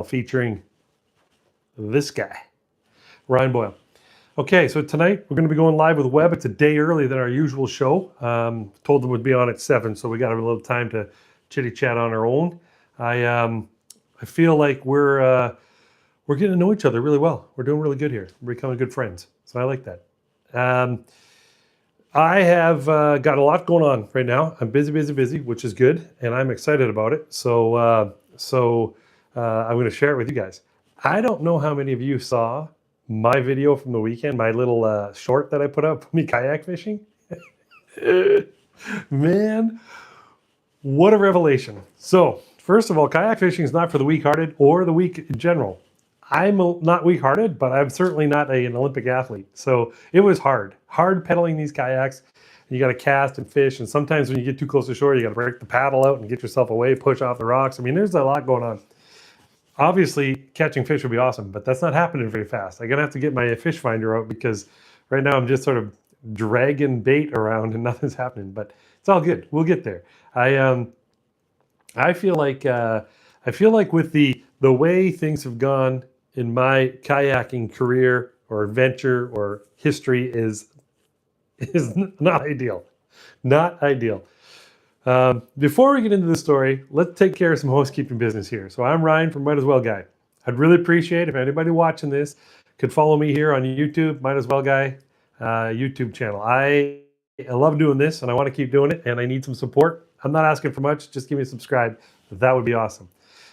featuring this guy, Ryan Boyle. Okay, so tonight we're going to be going live with Webb. It's a day early than our usual show. Told them we'd be on at 7, so we got a little time to chitty chat on our own. I feel like we're getting to know each other really well. We're doing really good here. We're becoming good friends, so I like that. I have got a lot going on right now. I'm busy, which is good, and I'm excited about it. So I'm going to share it with you guys. I don't know how many of you saw my video from the weekend, my little short that I put up, me kayak fishing. Man, what a revelation. So first of all, kayak fishing is not for the weak-hearted or the weak in general. I'm not weak-hearted, but I'm certainly not an Olympic athlete. So it was hard pedaling these kayaks. You got to cast and fish, and sometimes when you get too close to shore, you got to break the paddle out and get yourself away, push off the rocks. I mean, there's a lot going on. Obviously, catching fish would be awesome, but that's not happening very fast. I'm gonna have to get my fish finder out because right now I'm just sort of dragging bait around and nothing's happening. But it's all good. We'll get there. I feel like with the way things have gone in my kayaking career or adventure or history is not ideal. Not ideal. Before we get into the story, let's take care of some housekeeping business here. So I'm Ryan from Might As Well Guy. I'd really appreciate if anybody watching this could follow me here on YouTube, Might As Well Guy YouTube channel. I love doing this and I want to keep doing it and I need some support. I'm not asking for much, just give me a subscribe. That would be awesome.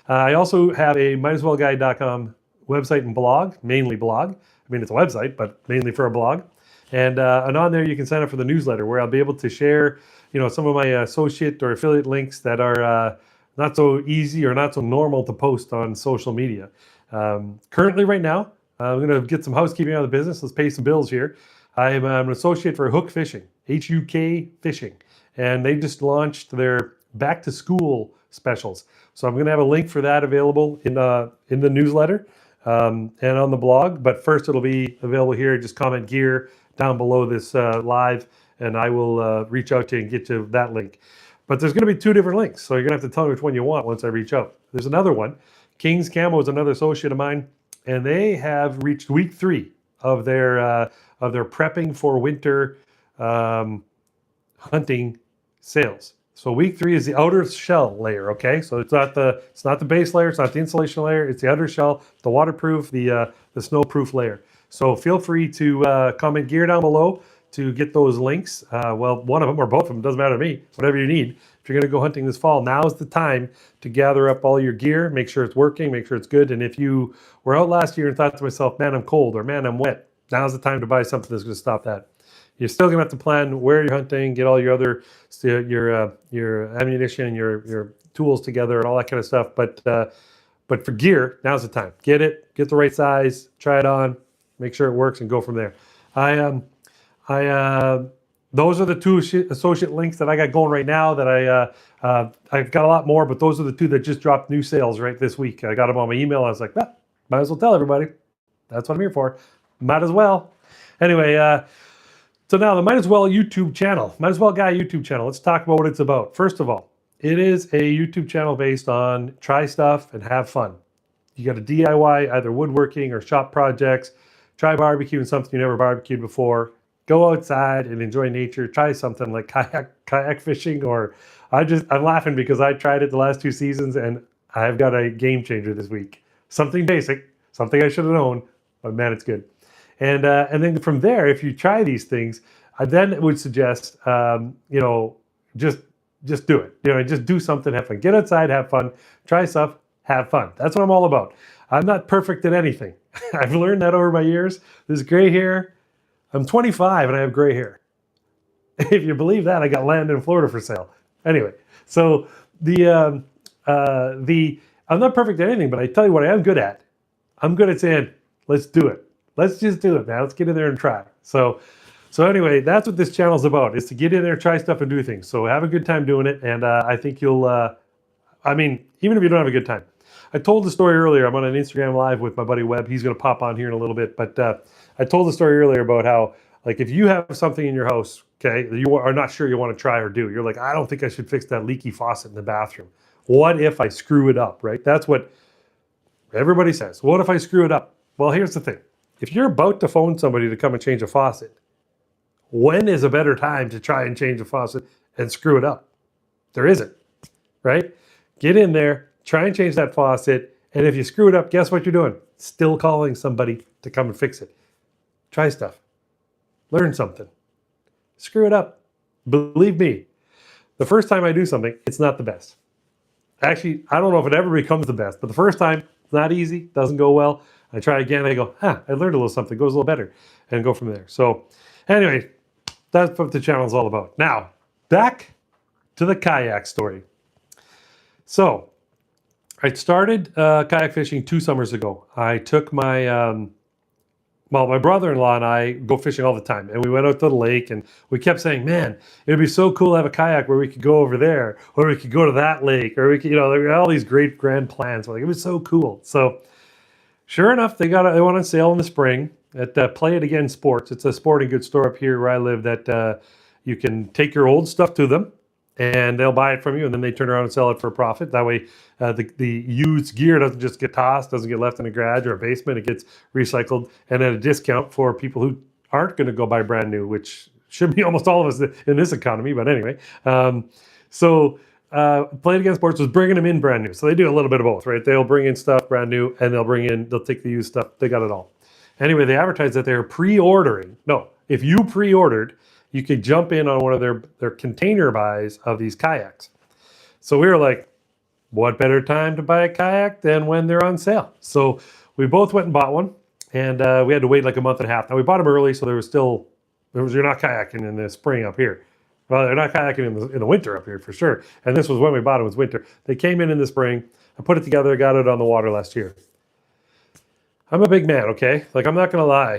I also have a mightaswellguy.com website and blog, mainly blog. I mean, it's a website, but mainly for a blog. And on there, you can sign up for the newsletter where I'll be able to share, some of my associate or affiliate links that are not so easy or not so normal to post on social media. Currently, right now, I'm going to get some housekeeping out of the business. Let's pay some bills here. I'm an associate for Hook Fishing, H-U-K Fishing, and they just launched their back to school specials. So I'm going to have a link for that available in the newsletter and on the blog. But first, it'll be available here. Just comment gear down below this live, and I will reach out to you and get to that link. But there's going to be 2 different links, so you're going to have to tell me which one you want once I reach out. There's another one. King's Camo is another associate of mine, and they have reached week 3 of their prepping for winter hunting sales. So week 3 is the outer shell layer, okay? So it's not the base layer, it's not the insulation layer, it's the outer shell, the waterproof, the snowproof layer. So feel free to comment gear down below to get those links. Well, one of them or both of them, doesn't matter to me, whatever you need. If you're gonna go hunting this fall, now's the time to gather up all your gear, make sure it's working, make sure it's good. And if you were out last year and thought to myself, man, I'm cold, or man, I'm wet, now's the time to buy something that's gonna stop that. You're still gonna have to plan where you're hunting, get all your other your ammunition, your tools together, and all that kind of stuff. But for gear, now's the time. Get the right size, try it on, make sure it works, and go from there. Those are the 2 associate links that I got going right now. That I've got a lot more, but those are the 2 that just dropped new sales right this week. I got them on my email. I was like, might as well tell everybody. That's what I'm here for. Might as well. Anyway. So now the Might As Well YouTube channel, Might As Well Guy YouTube channel. Let's talk about what it's about. First of all, it is a YouTube channel based on try stuff and have fun. You got to DIY either woodworking or shop projects, try barbecuing something you never barbecued before, go outside and enjoy nature, try something like kayak fishing, or I'm laughing because I tried it the last 2 seasons and I've got a game changer this week. Something basic, something I should have known, but man, it's good. And then from there, if you try these things, I then would suggest, just do it. Just do something, have fun. Get outside, have fun. Try stuff, have fun. That's what I'm all about. I'm not perfect at anything. I've learned that over my years. There's gray hair. I'm 25 and I have gray hair. If you believe that, I got land in Florida for sale. Anyway, so I'm not perfect at anything, but I tell you what I am good at. I'm good at saying, let's do it. Let's just do it, man. Let's get in there and try. So anyway, that's what this channel is about, is to get in there, try stuff, and do things. So have a good time doing it, and I think you'll, even if you don't have a good time. I told the story earlier. I'm on an Instagram Live with my buddy Webb. He's going to pop on here in a little bit. But I told the story earlier about how, like, if you have something in your house, okay, that you are not sure you want to try or do, you're like, I don't think I should fix that leaky faucet in the bathroom. What if I screw it up, right? That's what Everybody says, what if I screw it up? Well, here's the thing. If you're about to phone somebody to come and change a faucet, when is a better time to try and change a faucet and screw it up? There isn't, right? Get in there, try and change that faucet, and if you screw it up, guess what you're doing? Still calling somebody to come and fix it. Try stuff. Learn something. Screw it up. Believe me, the first time I do something, it's not the best. Actually, I don't know if it ever becomes the best, but the first time, it's not easy, doesn't go well. I try again, I go, I learned a little something, goes a little better, and go from there. So anyway, that's what the channel is all about. Now, back to the kayak story. So I started kayak fishing 2 summers ago. I took my my brother-in-law and I go fishing all the time, and we went out to the lake, and we kept saying, man, it'd be so cool to have a kayak where we could go over there, or we could go to that lake, or we could, there were all these great grand plans. Like, it was so cool. So sure enough, they went on sale in the spring at Play It Again Sports. It's a sporting goods store up here where I live that you can take your old stuff to them, and they'll buy it from you, and then they turn around and sell it for a profit. That way, the used gear doesn't just get tossed, doesn't get left in a garage or a basement. It gets recycled and at a discount for people who aren't going to go buy brand new, which should be almost all of us in this economy. But anyway, Play It Again Sports was bringing them in brand new. So they do a little bit of both, right? They'll bring in stuff brand new, and they'll take the used stuff. They got it all. Anyway, they advertised that they're pre-ordering. No, if you pre-ordered, you could jump in on one of their container buys of these kayaks. So we were like, what better time to buy a kayak than when they're on sale? So we both went and bought one, and we had to wait like a month and a half. Now, we bought them early, so you're not kayaking in the spring up here. Well, they're not kayaking in the winter up here for sure. And this was when we bought it, was winter. They came in the spring. I put it together, got it on the water last year. I'm a big man, okay? Like, I'm not gonna lie.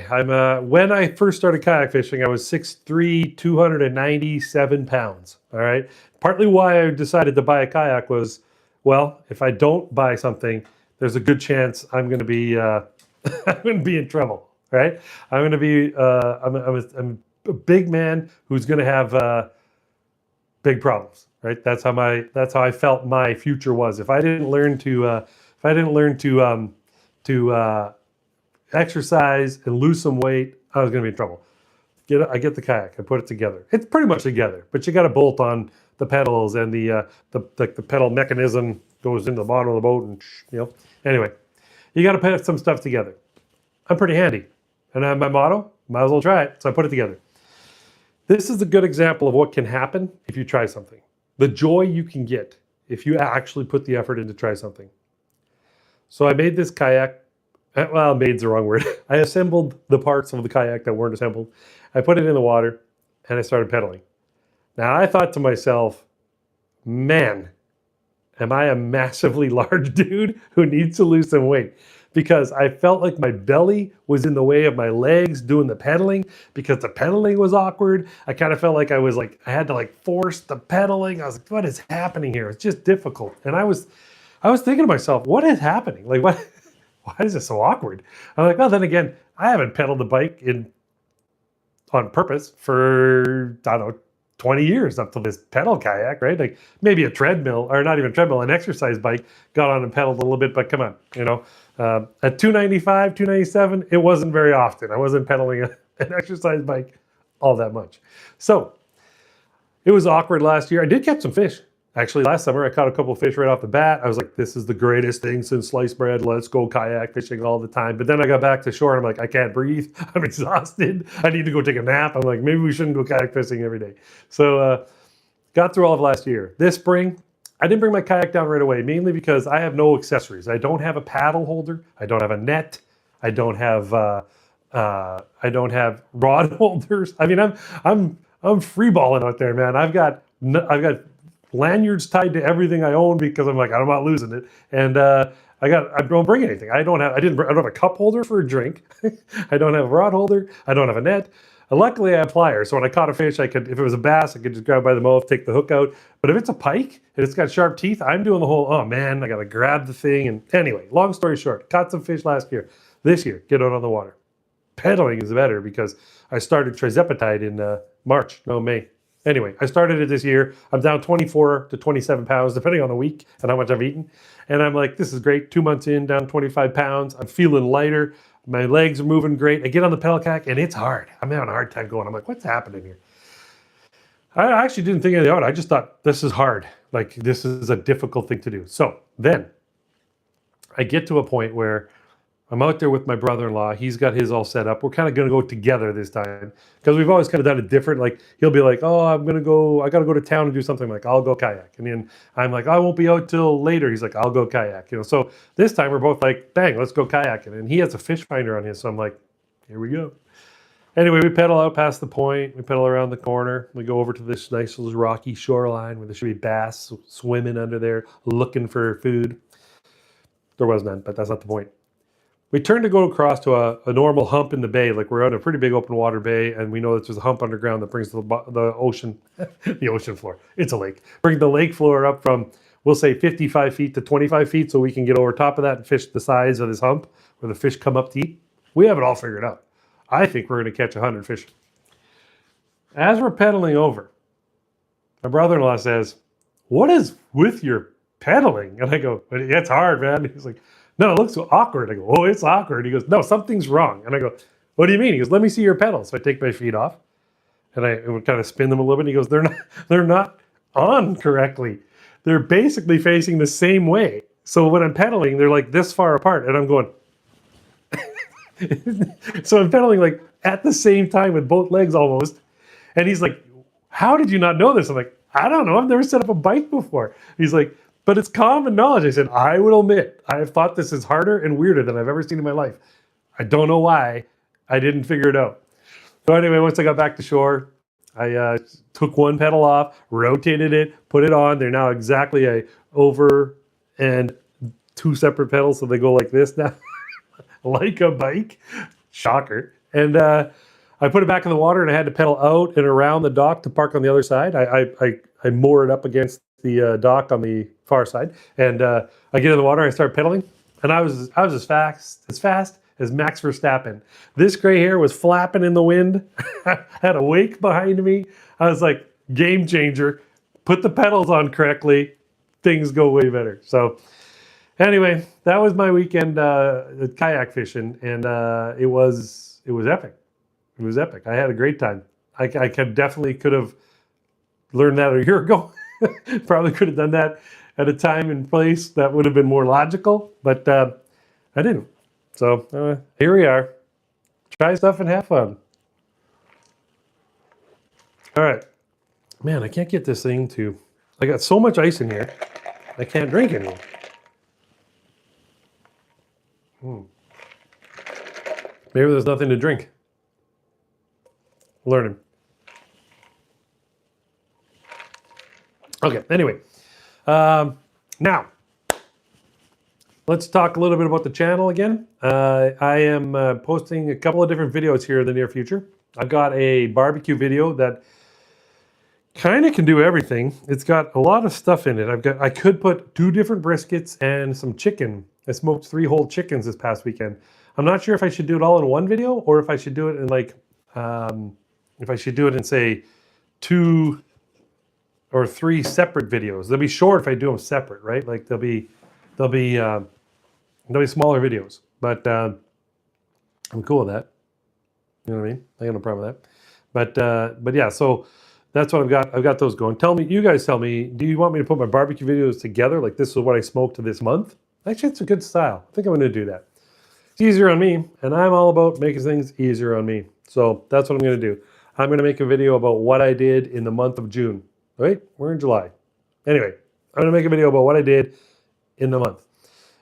When I first started kayak fishing, I was 6'3", 297 pounds, all right? Partly why I decided to buy a kayak was, well, if I don't buy something, there's a good chance I'm gonna be, I'm gonna be in trouble, right? I'm gonna be, I'm a big man who's gonna have big problems, right? That's how I felt my future was. If I didn't learn to exercise and lose some weight, I was going to be in trouble. I get the kayak. I put it together. It's pretty much together, but you got to bolt on the pedals, and the pedal mechanism goes into the bottom of the boat, and Anyway, you got to put some stuff together. I'm pretty handy, and my motto: might as well try it. So I put it together. This is a good example of what can happen if you try something. The joy you can get if you actually put the effort in to try something. So I made this kayak. Well, made's the wrong word. I assembled the parts of the kayak that weren't assembled. I put it in the water, and I started pedaling. Now, I thought to myself, man, am I a massively large dude who needs to lose some weight? Because I felt like my belly was in the way of my legs doing the pedaling, because the pedaling was awkward. I kind of felt like I had to force the pedaling. I was like, what is happening here? It's just difficult. And I was thinking to myself, what is happening? Like, what? Why is this so awkward? I'm like, well, then again, I haven't pedaled the bike on purpose for, I don't know, 20 years up to this pedal kayak, right? Like, maybe a treadmill, or not even treadmill, an exercise bike, got on and pedaled a little bit, but come on, at 295, 297, it wasn't very often. I wasn't pedaling an exercise bike all that much. So it was awkward last year. I did catch some fish. Actually, last summer, I caught a couple of fish right off the bat. I was like, this is the greatest thing since sliced bread. Let's go kayak fishing all the time. But then I got back to shore, and I'm like, I can't breathe. I'm exhausted. I need to go take a nap. I'm like, maybe we shouldn't go kayak fishing every day. So got through all of last year. This spring, I didn't bring my kayak down right away, mainly because I have no accessories. I don't have a paddle holder. I don't have a net. I don't have rod holders. I mean, I'm free balling out there, man. I've got lanyards tied to everything I own, because I'm like, I'm not losing it. And I don't bring anything. I don't have a cup holder for a drink. I don't have a rod holder. I don't have a net. Luckily, I have pliers. So when I caught a fish, if it was a bass, I could just grab by the mouth, take the hook out. But if it's a pike and it's got sharp teeth, I'm doing the whole, oh man, I got to grab the thing. And anyway, long story short, caught some fish last year. This year, get out on the water. Pedaling is better, because I started trizepatide in May. Anyway, I started it this year. I'm down 24 to 27 pounds, depending on the week and how much I've eaten. And I'm like, this is great. 2 months in, down 25 pounds. I'm feeling lighter. My legs are moving great. I get on the pedal kayak and it's hard. I'm having a hard time going. I'm like, what's happening here? I actually didn't think anything of it. I just thought, this is hard. Like, this is a difficult thing to do. So then I get to a point where I'm out there with my brother-in-law. He's got his all set up. We're kind of going to go together this time because we've always kind of done it different. Like, he'll be like, oh, I got to go to town and do something. I'm like, I'll go kayak. And then I'm like, I won't be out till later. He's like, I'll go kayak. So this time we're both like, bang, let's go kayaking. And he has a fish finder on his. So I'm like, here we go. Anyway, we pedal out past the point. We pedal around the corner. We go over to this nice little rocky shoreline where there should be bass swimming under there looking for food. There was none, but that's not the point. We turned to go across to a normal hump in the bay. Like, we're on a pretty big open water bay, and we know that there's a hump underground that brings the ocean, the ocean floor. It's a lake. Bring the lake floor up from, we'll say 55 feet to 25 feet so we can get over top of that and fish the sides of this hump where the fish come up to eat. We have it all figured out. I think we're going to catch 100 fish. As we're pedaling over, my brother-in-law says, what is with your pedaling? And I go, it's hard, man. He's like, no, it looks so awkward. I go, oh, it's awkward. He goes, no, something's wrong. And I go, what do you mean? He goes, let me see your pedals. So I take my feet off and I would kind of spin them a little bit. And he goes, they're not on correctly. They're basically facing the same way. So when I'm pedaling, they're like this far apart. And I'm going, so I'm pedaling like at the same time with both legs almost. And he's like, how did you not know this? I'm like, I don't know. I've never set up a bike before. He's like, but it's common knowledge. I said, I will admit, I have thought this is harder and weirder than I've ever seen in my life. I don't know why I didn't figure it out. So anyway, once I got back to shore, I took one pedal off, rotated it, put it on. They're now exactly a over and two separate pedals. So they go like this now, like a bike. Shocker. And I put it back in the water and I had to pedal out and around the dock to park on the other side. I moor it up against the dock on the far side, and I get in the water and I start pedaling, and I was as fast as Max Verstappen. This gray hair was flapping in the wind. I had a wake behind me. I was like, game changer. Put the pedals on correctly, things go way better. So anyway, that was my weekend kayak fishing, and it was epic. It was epic. I had a great time. I definitely could have learned that a year ago. Probably could have done that at a time and place that would have been more logical, but I didn't. So here we are. Try stuff and have fun. All right. Man, I can't get this thing to... I got so much ice in here, I can't drink anymore. Maybe there's nothing to drink. Learning. Okay, anyway. Now, let's talk a little bit about the channel again. I am posting a couple of different videos here in the near future. I've got a barbecue video that kind of can do everything. It's got a lot of stuff in it. I could put 2 different briskets and some chicken. I smoked 3 whole chickens this past weekend. I'm not sure if I should do it all in one video or if I should do it in like, if I should do it in say 2 or 3 separate videos. They'll be short if I do them separate, right? Like they'll be smaller videos, but I'm cool with that. You know what I mean? I got no problem with that. But yeah, so that's what I've got. I've got those going. You guys tell me, do you want me to put my barbecue videos together? Like this is what I smoked this month? Actually, it's a good style. I think I'm going to do that. It's easier on me, and I'm all about making things easier on me. So that's what I'm going to do. I'm going to make a video about what I did in the month of June. Right? We're in July. Anyway, I'm going to make a video about what I did in the month.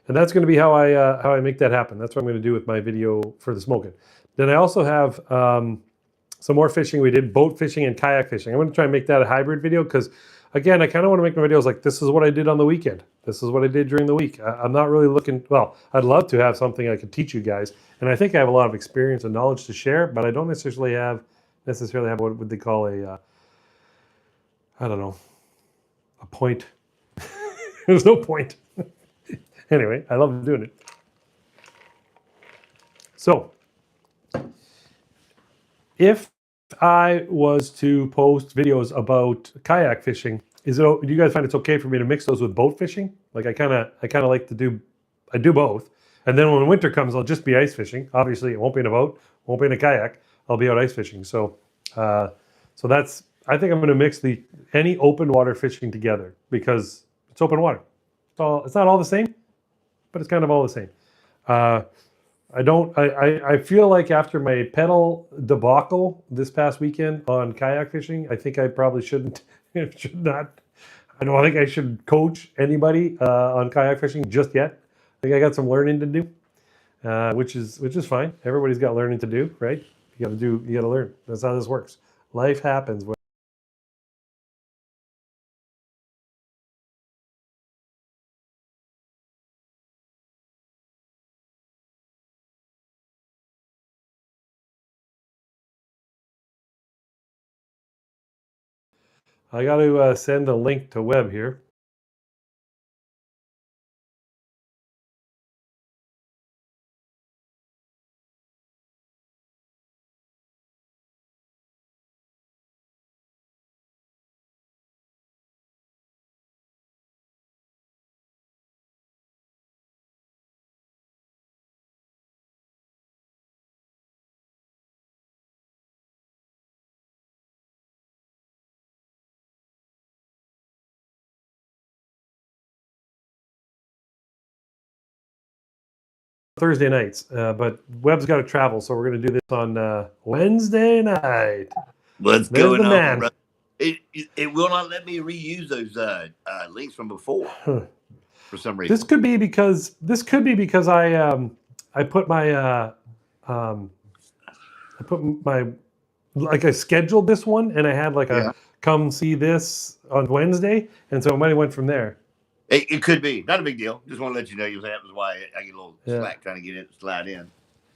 And that's going to be how I make that happen. That's what I'm going to do with my video for the smoking. Then I also have some more fishing. We did boat fishing and kayak fishing. I'm going to try and make that a hybrid video because, again, I kind of want to make my videos like this is what I did on the weekend. This is what I did during the week. I'm not really looking, well, I'd love to have something I could teach you guys. And I think I have a lot of experience and knowledge to share, but I don't necessarily have what would they call a, I don't know, a point. There's no point. Anyway, I love doing it. So, if I was to post videos about kayak fishing, do you guys find it's okay for me to mix those with boat fishing? Like I kind of like to do, I do both. And then when winter comes, I'll just be ice fishing. Obviously, it won't be in a boat, won't be in a kayak. I'll be out ice fishing. Uh, so that's, I think I'm going to mix any open water fishing together because it's open water. It's not all the same, but it's kind of all the same. Uh, I feel like after my pedal debacle this past weekend on kayak fishing, I think I probably should not. I don't think I should coach anybody on kayak fishing just yet. I think I got some learning to do, which is fine. Everybody's got learning to do, right? You got to learn. That's how this works. Life happens. I got to send a link to Webb here. Thursday nights, but Webb's got to travel, so we're going to do this on Wednesday night. What's There's going the on, man. bro? It will not let me reuse those links from before for some reason. This could be because I put my I scheduled this one and I had like a come see this on Wednesday, and so it might have went from there. It could be. Not a big deal. Just want to let you know. That was why I get a little slack trying to get it slide in.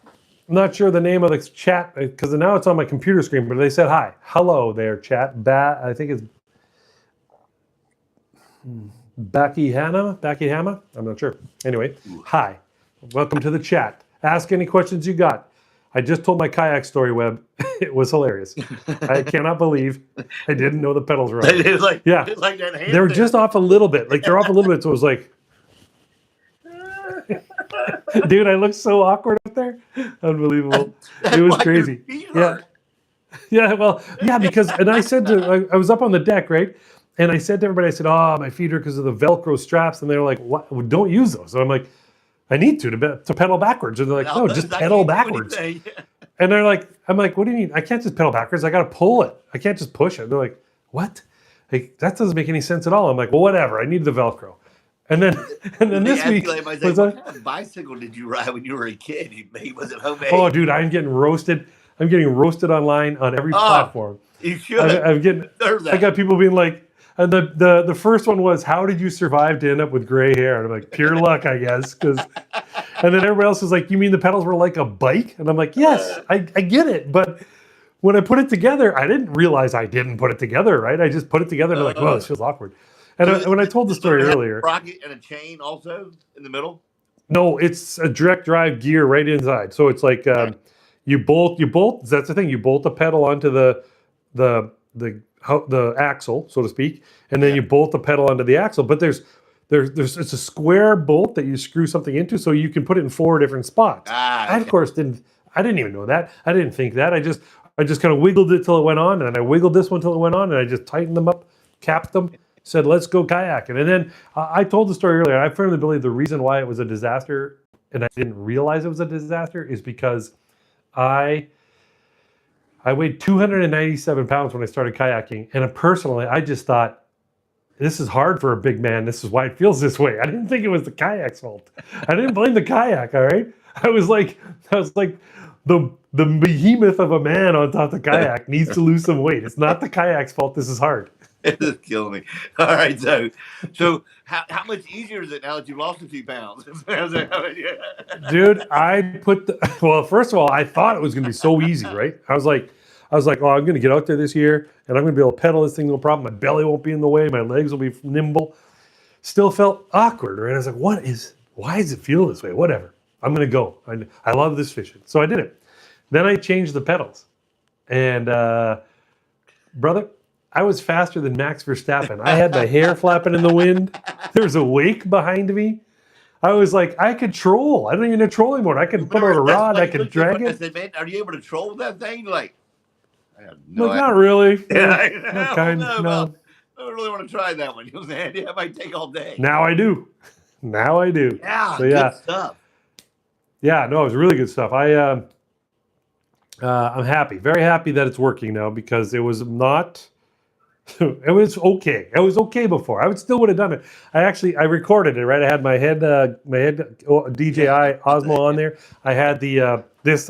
I'm not sure the name of the chat because now it's on my computer screen, but they said hi. Hello there, chat. I think it's Becky Hannah. I'm not sure. Anyway, hi. Welcome to the chat. Ask any questions you got. I just told my kayak story, Webb. It was hilarious. I cannot believe I didn't know the pedals were off. It was like, yeah, like that hand they were thing. just off a little bit. Like they're off a little bit, so it was like, dude, I looked so awkward up there. Unbelievable. It was crazy. Yeah. Well, yeah, because and I said I was up on the deck, right? And I said to everybody, I said, "Oh, my feet hurt because of the Velcro straps," and they were like, "What? Well, don't use those." So I'm like, "I need to pedal backwards." And they're like, "No, just pedal backwards." And they're like, "I'm like, what do you mean? I can't just pedal backwards. I got to pull it. I can't just push it." They're like, "What? Like that doesn't make any sense at all." I'm like, "Well, whatever. I need the Velcro." And then this week, what kind of bicycle did you ride when you were a kid? Was it homemade? Oh, dude, I'm getting roasted. I'm getting roasted online on every platform. You should. I got people being like, and the first one was, "How did you survive to end up with gray hair?" And I'm like, "Pure luck, I guess." And then everybody else is like, "You mean the pedals were like a bike?" And I'm like, "Yes, I get it, but." When I put it together, I didn't realize I didn't put it together, right? I just put it together and I'm like, "Whoa, this feels awkward." And when I told the story earlier, sprocket and a chain also in the middle. No, it's a direct drive gear right inside. So it's like you bolt. That's the thing. You bolt the pedal onto the axle, so to speak, and then you bolt the pedal onto the axle. But there's it's a square bolt that you screw something into, so you can put it in 4 different spots. I of course didn't. I didn't even know that. I didn't think that. I just kind of wiggled it till it went on, and then I wiggled this one till it went on, and I just tightened them up, capped them. Said, let's go kayaking. And then I told the story earlier. I firmly believe the reason why it was a disaster and I didn't realize it was a disaster is because I weighed 297 pounds when I started kayaking. And personally, I just thought, this is hard for a big man. This is why it feels this way. I didn't think it was the kayak's fault. I didn't blame the kayak, all right? I was like the behemoth of a man on top of the kayak needs to lose some weight. It's not the kayak's fault. This is hard. It is killing me. All right, so how much easier is it now that you've lost a few pounds? Dude, well, first of all, I thought it was going to be so easy, right? I was like, oh, I'm going to get out there this year and I'm going to be able to pedal this thing, no problem. My belly won't be in the way. My legs will be nimble. Still felt awkward, right? I was like, why does it feel this way? Whatever. I'm going to go. I love this fishing. So I did it. Then I changed the pedals. And brother, I was faster than Max Verstappen. I had my hair flapping in the wind. There was a wake behind me. I was like, I could troll. I don't even need to troll anymore. I could put out a rod. I could drag I it. said, man, are you able to troll that thing? Like, I have I'm no like, idea. not really. Yeah, Not I kind. don't know No. about. I don't really want to try that one. You know what I'm saying? It might take all day. Now I do. Now I do. Yeah, So yeah, good stuff. yeah. No, it was really good stuff. I'm happy, very happy that it's working now because it was not. It was okay. It was okay before. Still would have done it. I recorded it, right? I had my head DJI Osmo on there. I had the I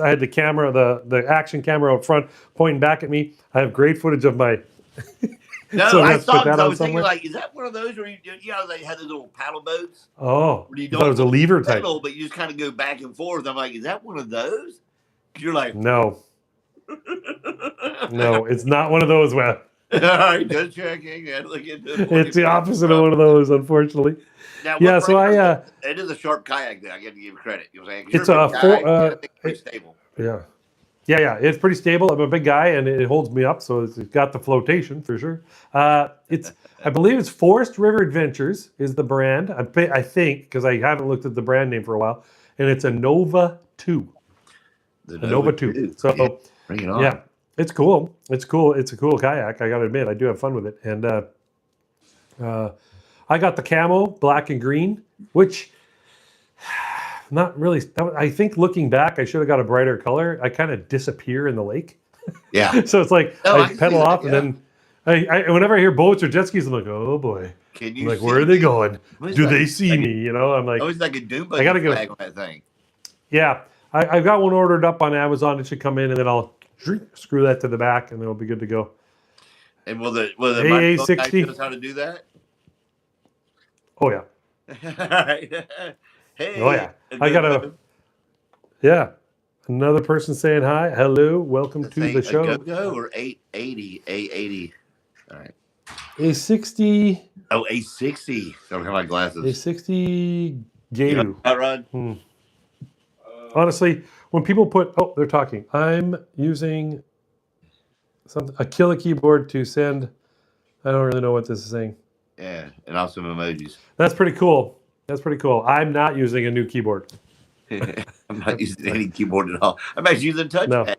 had the camera, the action camera up front pointing back at me. I have great footage of my. No, So I let's saw put it. that I on was thinking, somewhere. like, is that one of those where they had those little paddle boats? Oh, Where you I thought it was a lever type. pedal, but you just kind of go back and forth. I'm like, is that one of those? You're like, No, no, it's not one of those, Webb. all right, just checking. It's the opposite of one of those, unfortunately. Now, Yeah, so it is a sharp kayak. There, I got to give credit. You know what I'm saying? 'Cause it's you're a big guy, four. I think it's pretty stable. Yeah. Yeah, it's pretty stable. I'm a big guy, and it holds me up, so it's got the flotation for sure. I believe it's Forest River Adventures is the brand. I think because I haven't looked at the brand name for a while, and it's a Nova 2. The Nova 2. So yeah, bring it on. yeah, it's cool. It's cool. It's a cool kayak. I got to admit, I do have fun with it, and I got the camo, black and green, which. Not really. I think looking back, I should have got a brighter color. I kind of disappear in the lake. Yeah. So it's like I I can pedal see that, off, and then whenever I hear boats or jet skis, I'm like, oh boy. Can I'm you like, see where are they me? going? Almost Do like- they see me? You know, I'm like, Always like a doom I gotta go. flag on that thing. Yeah, I've got one ordered up on Amazon. It should come in, and then I'll screw that to the back, and it'll be good to go. And will the AA60? guy show us how to do that? Oh yeah. All right. Hey. Oh yeah. I gotta. Yeah. Another person saying hi. Hello. Welcome to the show. Go or 880 A80. All right. A60. Oh, A60. Don't have my glasses. A60 You know Gatu. that, Rod? Honestly, when people put, they're talking. I'm using a killer keyboard to send. I don't really know what this is saying. Yeah, and also emojis. That's pretty cool. That's pretty cool. I'm not using a new keyboard. I'm not using any keyboard at all. I'm actually using touchpad. No.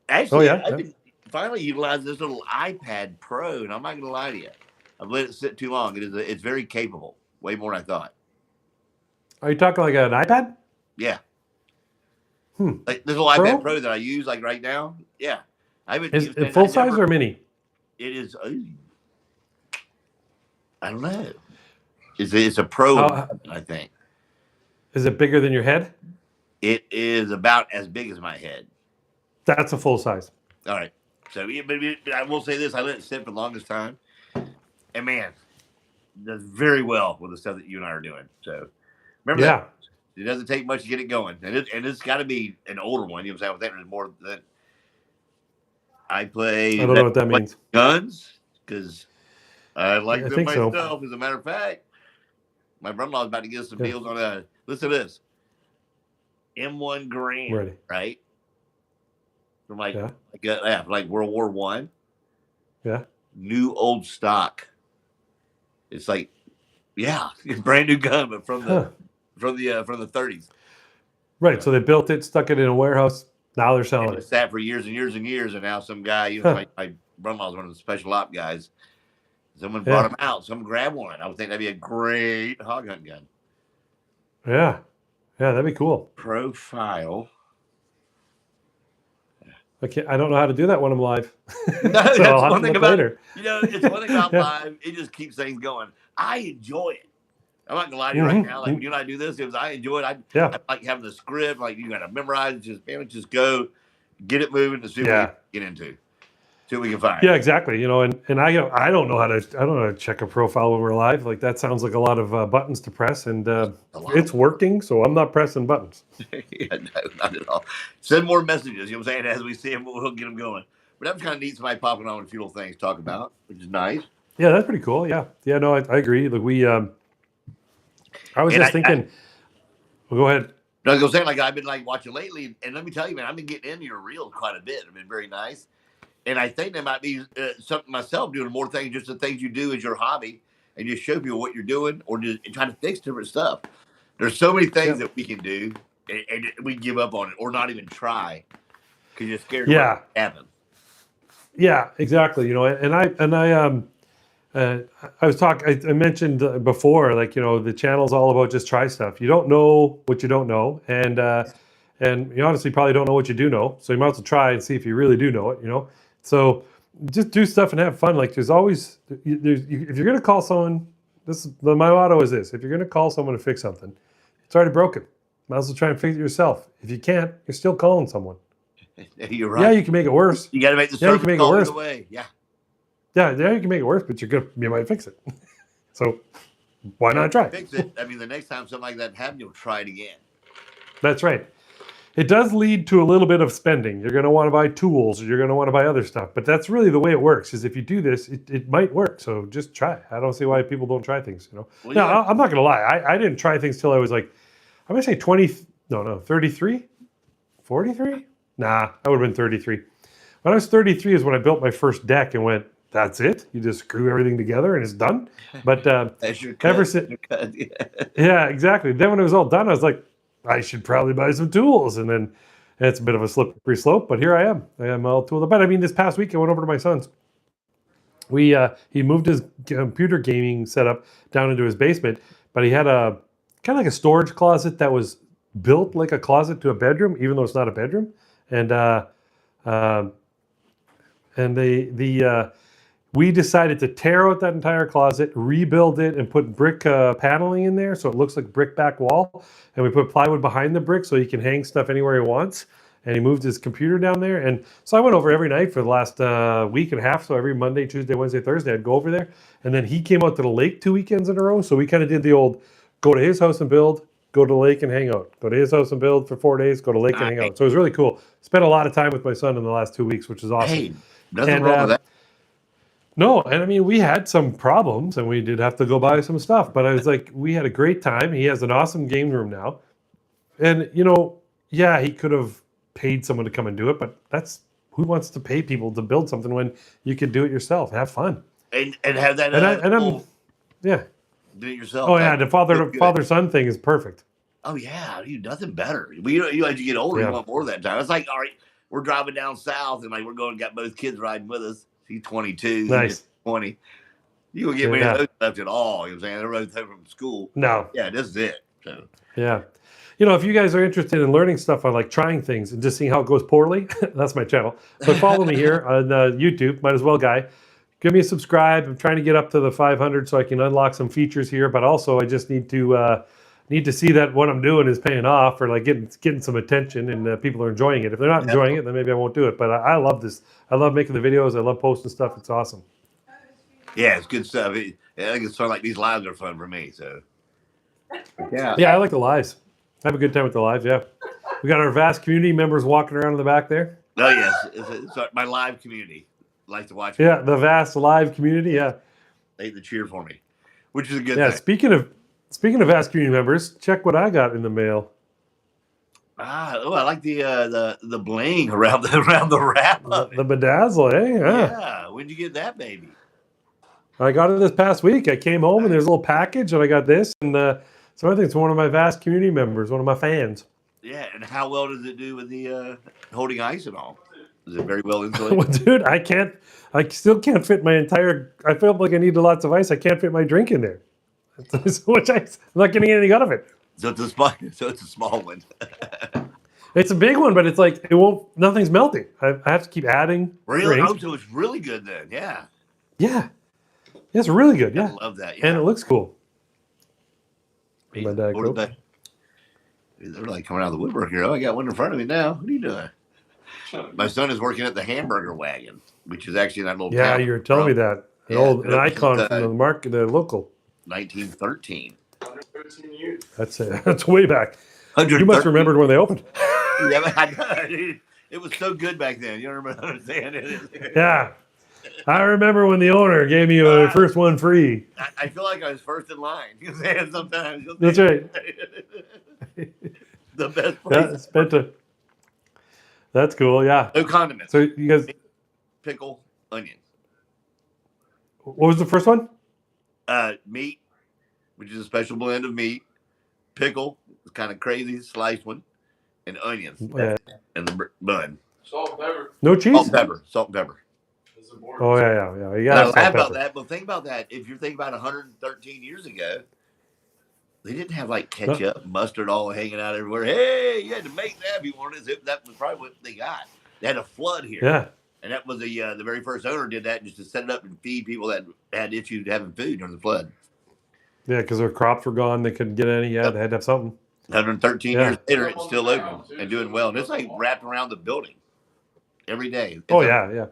Actually, Oh, yeah? I've been finally utilizing this little iPad Pro, and I'm not going to lie to you. I've let it sit too long. It's very capable, way more than I thought. Are you talking like an iPad? Yeah. Hmm. Like this little iPad Pro that I use like right now. Yeah. I haven't Is used it full size or mini? It is. I don't know. It's a Pro, I think. Is it bigger than your head? It is about as big as my head. That's a full size. All right. So, but I will say this: I let it sit for the longest time, and man, it does very well with the stuff that you and I are doing. So, remember that it doesn't take much to get it going, and it's got to be an older one. You know what I'm saying? There's more than I play. I don't know what that means. Guns, because I like I them think so. myself. As a matter of fact, my brother-in-law is about to get us some deals on a. Listen to this. M1 Grand, right? From like World War I. Yeah. New old stock. It's like, brand new gun, but from the 30s. Right. So they built it, stuck it in a warehouse. Now they're selling it. It sat for years and years and years, and now some guy, my brother-in-law is one of the special op guys. Someone brought him out. Someone grabbed one. I would think that'd be a great hog hunt gun. Yeah. Yeah, that'd be cool. Profile. I don't know how to do that when I'm live. No, so that's one thing about later. it's one thing about live. It just keeps things going. I enjoy it. I'm not gonna lie to you right now. Like when you and I do this, I enjoy it. I like having the script. Like you got to memorize. Just go, get it moving to see what we get into. See what we can find. Yeah, exactly. And I don't know how to check a profile when we're live. Like that sounds like a lot of buttons to press, and it's working. So I'm not pressing buttons. Yeah, no, not at all. Send more messages. You know what I'm saying? As we see them, we'll get them going. But that was kind of neat. Somebody popping on with a few little things to talk about, which is nice. Yeah, that's pretty cool. Yeah. No, I agree. Like I was just thinking. Well, go ahead. No, I was saying, like, I've been like watching lately, and let me tell you, man, I've been getting into your reels quite a bit. It's been very nice, and I think there might be something myself doing more things, just the things you do as your hobby, and just show people what you're doing, or just trying to fix different stuff. There's so many things that we can do, and we give up on it, or not even try, because you're scared of what happens. Yeah, exactly. I was talking. I mentioned before, like, the channel's all about just try stuff. You don't know what you don't know, and you honestly probably don't know what you do know. So you might as well try and see if you really do know it. So just do stuff and have fun. Like, there's always if you're gonna call someone, my motto is this: if you're gonna call someone to fix something, it's already broken. Might as well try and fix it yourself. If you can't, you're still calling someone. You're right. Yeah, you can make it worse. You got to make the you can make it worse. Way. Yeah. Yeah, you can make it worse, but you might fix it. So why not try? Fix it. I mean, the next time something like that happens, you'll try it again. That's right. It does lead to a little bit of spending. You're going to want to buy tools, or you're going to want to buy other stuff. But that's really the way it works. Is if you do this, it might work. So just try. I don't see why people don't try things. Well, I'm not going to lie. I didn't try things till I was like, I'm going to say 33, 43. Nah, I would have been 33. When I was 33 is when I built my first deck and went, that's it. You just screw everything together and it's done. But ever since, yeah, exactly. Then when it was all done, I was like, I should probably buy some tools. And then it's a bit of a slippery slope, but here I am. I am all tooled up. But I mean, this past week I went over to my son's. He moved his computer gaming setup down into his basement, but he had a kind of like a storage closet that was built like a closet to a bedroom, even though it's not a bedroom. We decided to tear out that entire closet, rebuild it, and put brick paneling in there so it looks like brick back wall. And we put plywood behind the brick so he can hang stuff anywhere he wants. And he moved his computer down there. And so I went over every night for the last week and a half. So every Monday, Tuesday, Wednesday, Thursday, I'd go over there. And then he came out to the lake 2 weekends in a row. So we kind of did the old go to his house and build, go to the lake and hang out. Go to his house and build for 4 days, go to the lake and hang out. So it was really cool. Spent a lot of time with my son in the last 2 weeks, which is awesome. Hey, nothing wrong with that. No, and I mean, we had some problems and we did have to go buy some stuff, but I was like, we had a great time. He has an awesome game room now. And, yeah, he could have paid someone to come and do it, but who wants to pay people to build something when you could do it yourself? Have fun. And have that. Yeah. Do it yourself. Oh, yeah, the father-son thing is perfect. Oh, yeah, nothing better. As you get older, you want more of that time. It's like, all right, we're driving down south, and like got both kids riding with us. He's 22. Nice. He's 20. You don't get many of those left at all. You know what I'm saying? They're both home from school. No. Yeah, this is it. So. Yeah. If you guys are interested in learning stuff on like trying things and just seeing how it goes poorly, that's my channel. But follow me here on YouTube. Might as well, guy. Give me a subscribe. I'm trying to get up to the 500 so I can unlock some features here. But also, I just need to see that what I'm doing is paying off, or like getting some attention, and people are enjoying it. If they're not enjoying it, then maybe I won't do it. But I love this. I love making the videos. I love posting stuff. It's awesome. Yeah, it's good stuff. I think it's sort of like these lives are fun for me. So yeah, I like the lives. I have a good time with the lives. Yeah, we got our vast community members walking around in the back there. Oh yes, it's my live community. Like to watch. Yeah, the vast live community. Yeah, they cheer for me, which is a good thing. Yeah, speaking of vast community members, check what I got in the mail. I like the bling around the wrap. The bedazzle, eh? Yeah. When'd you get that, baby? I got it this past week. I came home and there's a little package, and I got this, and so I think it's one of my vast community members, one of my fans. Yeah, and how well does it do with the holding ice and all? Is it very well insulated? Well, dude, I still can't fit my entire. I feel like I need lots of ice. I can't fit my drink in there. So much ice. I'm not getting anything out of it. So it's a small one. It's a big one, but it's like it won't. Nothing's melting. I have to keep adding. Really? Oh, so it's really good then. Yeah. Yeah. It's really good. Yeah. I love that. Yeah. And it looks cool. They're like coming out of the woodwork here. Oh, I got one in front of me now. What are you doing? My son is working at the Hamburger Wagon, which is actually that little. Yeah, you're telling me that. An icon from the market, the local. 1913. 113 years. That's way back. You must remember when they opened. Yeah, it was so good back then. You don't remember understanding it. Yeah. I remember when the owner gave me a first one free. I feel like I was first in line. You know, sometimes. That's right. The best place. That's cool. Yeah. No condiments. So you guys, Pickle, onion. what was the first one? Meat, which is a special blend of meat. Pickle, kind of crazy sliced one, and onions. And the bun. Salt and pepper. No cheese? Salt and pepper. Oh, yeah. You I got laugh about that, but think about that. If you're thinking about 113 years ago, they didn't have like ketchup, mustard all hanging out everywhere. Hey, you had to make that if you wanted it. That was probably what they got. They had a flood here. Yeah. And that was the very first owner did that just to set it up and feed people that had issues having food during the flood. Yeah, because their crops were gone. They couldn't get any. Yeah, they had to have something. 113 years later, it's still open and doing well. And it's like wrapped around the building every day. Yeah.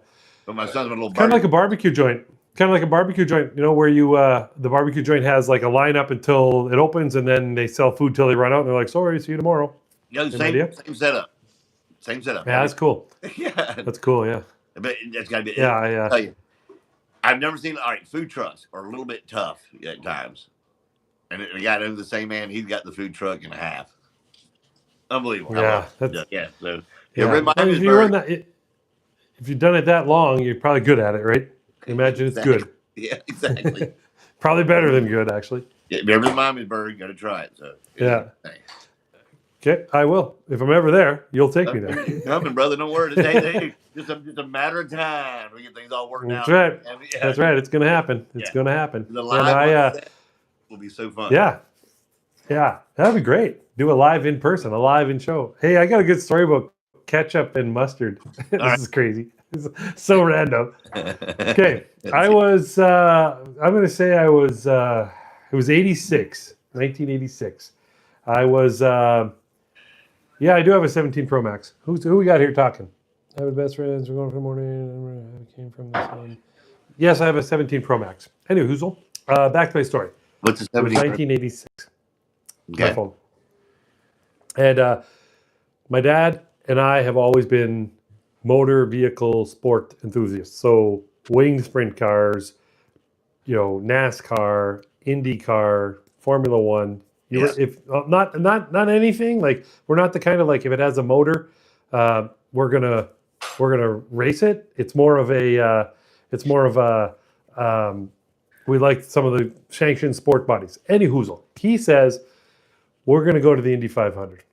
But my son's a little kind of like a barbecue joint. Where you the barbecue joint has like a lineup until it opens, and then they sell food till they run out. And they're like, "Sorry, see you tomorrow." Same setup. Yeah, that's cool. Yeah, that's cool. Yeah, but that's gotta be. Yeah, I tell you, I've never seen. All right, food trucks are a little bit tough at times, and the guy knows the same man. He's got the food truck and a half. Unbelievable. Yeah, So if you've done it that long, you're probably good at it, right? Imagine it's good. Yeah, exactly. Probably better than good, actually. Yeah, if you're ever in Miamisburg, you got to try it. So yeah. Okay, I will. If I'm ever there, you'll take me there. Coming, brother. Don't worry. It's just a matter of time. We get things all worked out. That's right. That's right. It's going to happen. It's going to happen. The live will be so fun. Yeah. That'd be great. Do a live in person, a live in show. Hey, I got a good story about ketchup and mustard. This is crazy. It's so random. Okay, I'm going to say it was 1986. I was, I do have a 17 Pro Max. Who we got here talking? I have a best friends. We're going for the morning. I came from this one. Yes, I have a 17 Pro Max. Anyway, Hoozle, back to my story. What's the 17? 1986. Okay. My phone. And my dad and I have always been motor vehicle sport enthusiasts. So winged sprint cars, NASCAR, IndyCar, Formula One. If not anything, like we're not the kind of like if it has a motor, we're gonna race it. It's more of a we like some of the sanctioned sport bodies. Any Hoozle. He says we're gonna go to the Indy 500.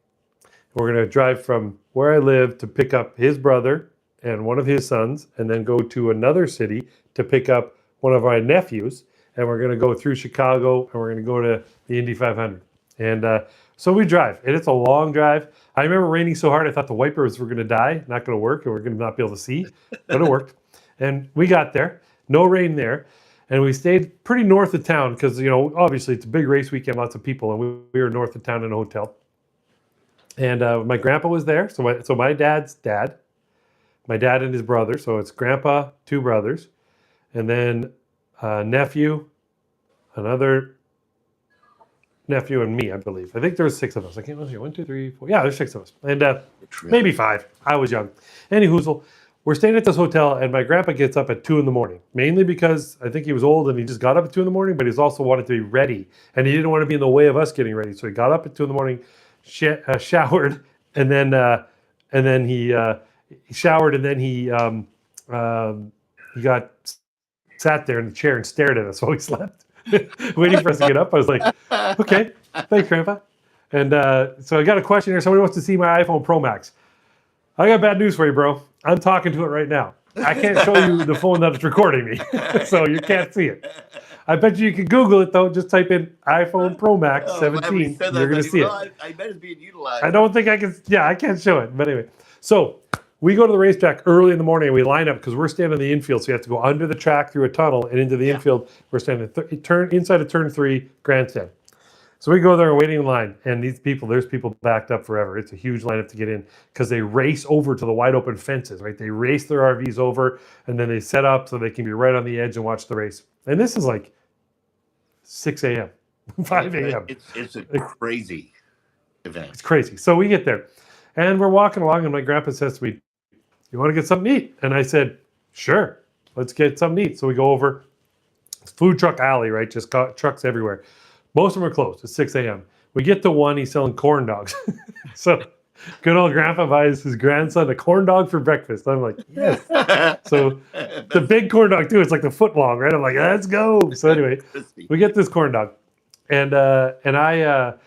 We're gonna drive from where I live to pick up his brother and one of his sons, and then go to another city to pick up one of my nephews. And we're gonna go through Chicago, and we're gonna go to the Indy 500. And so we drive, and it's a long drive. I remember raining so hard, I thought the wipers were going to die, not going to work, and we're going to not be able to see, but it worked. And we got there, no rain there, and we stayed pretty north of town because, obviously it's a big race weekend, lots of people, and we were north of town in a hotel. And my grandpa was there, so my dad's dad, my dad and his brother, so it's grandpa, two brothers, and then nephew, another nephew, and me, I believe. I think there was 6 of us. I can't remember. 1, 2, 3, 4. Yeah, there's 6 of us. And maybe 5. I was young. Any Hoozle, we're staying at this hotel, and my grandpa gets up at 2 in the morning, mainly because I think he was old and he just got up at 2 in the morning, but he's also wanted to be ready. And he didn't want to be in the way of us getting ready. So he got up at 2 in the morning, showered, and then he showered, and then he got sat there in the chair and stared at us while we slept. Waiting for us to get up. I was like, okay, thanks, Grandpa. And so I got a question here. Somebody wants to see my iPhone Pro Max. I got bad news for you, bro. I'm talking to it right now. I can't show you the phone that's recording me, so you can't see it. I bet you can Google it, though. Just type in iPhone Pro Max 17. You're going to see it. I bet it's being utilized. I don't think I can. Yeah, I can't show it. But anyway, so we go to the racetrack early in the morning and we line up because we're standing in the infield. So you have to go under the track through a tunnel and into the infield. We're standing inside of turn 3 grandstand. So we go there and waiting in line. And there's people backed up forever. It's a huge lineup to get in because they race over to the wide open fences, right? They race their RVs over and then they set up so they can be right on the edge and watch the race. And this is like 6 a.m., 5 a.m. It's a crazy event. It's crazy. So we get there and we're walking along and my grandpa says to me, "You want to get something to eat?" And I said, "Sure, let's get something to eat." So we go over. It's food truck alley, right? Just got trucks everywhere. Most of them are closed. It's 6 a.m. We get to one. He's selling corn dogs. So good old grandpa buys his grandson a corn dog for breakfast. I'm like, yes. So the big corn dog too. It's like the foot long, right? I'm like, let's go. So anyway, we get this corn dog, and the